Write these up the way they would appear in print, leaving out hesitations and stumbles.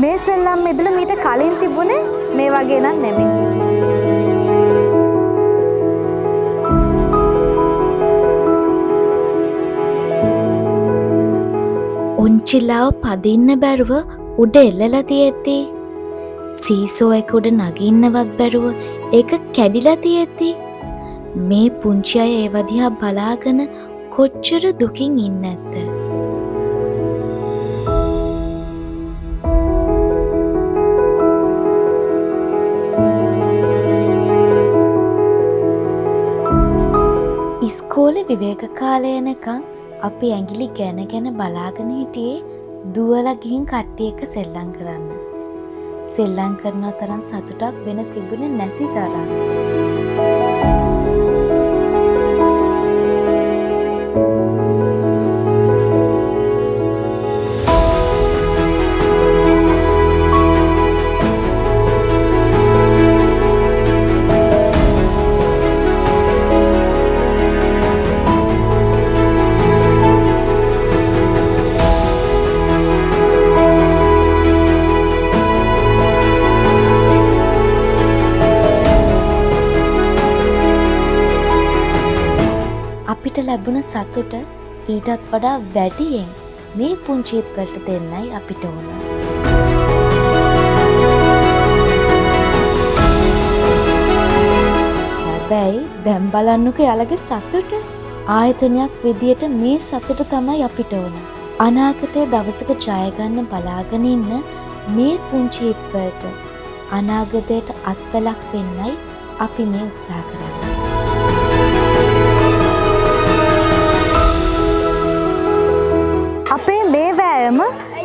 මේ සෙල්ලම් මිදුල මීට කලින් තිබුණේ මේ වගේ නම් නෙමෙයි. උන්චිලාව පදින්න බැරුව උඩ එල්ලලා තියෙද්දි සීසෝ එක උඩ නගින්නවත් බැරුව ඒක කැඩිලා තියෙද්දි මේ පුංචි අය ඒව දිහා බලාගෙන කොච්චර දුකින් ඉන්නේ නැද්ද? ඉස්කෝලේ විවේක කාලේ යනකම් අපි ඇඟිලි ගැන බලාගෙන හිටියේ දුවලා ගිහින් කට්ටිය එක්ක සෙල්ලම් කරන්න. සෙල්ලම් කරන තරම් සතුටක් වෙන තිබුණේ නැති තරම්. අපිට ලැබුණ සතුට ඊටත් වඩා වැඩියෙන් මේ පුංචිත් වලට දෙන්නයි අපිට ඕන. හැබැයි දැන් බලන්නකෝ යාළගේ සතුට. ආයතනයක් විදියට මේ සතුට තමයි අපිට ඕන. අනාගතයේ දවසක ජය ගන්න බලාගෙන ඉන්න මේ පුංචිත් වලට අනාගතයට අත්වලක් වෙන්නයි අපි මේ උත්සාහ කරන්නේ. අපේ මේ වෑයම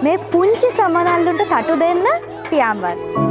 මේ පුංචි සමනල්ලුන්ට තටු දෙන්න පියාඹන්න.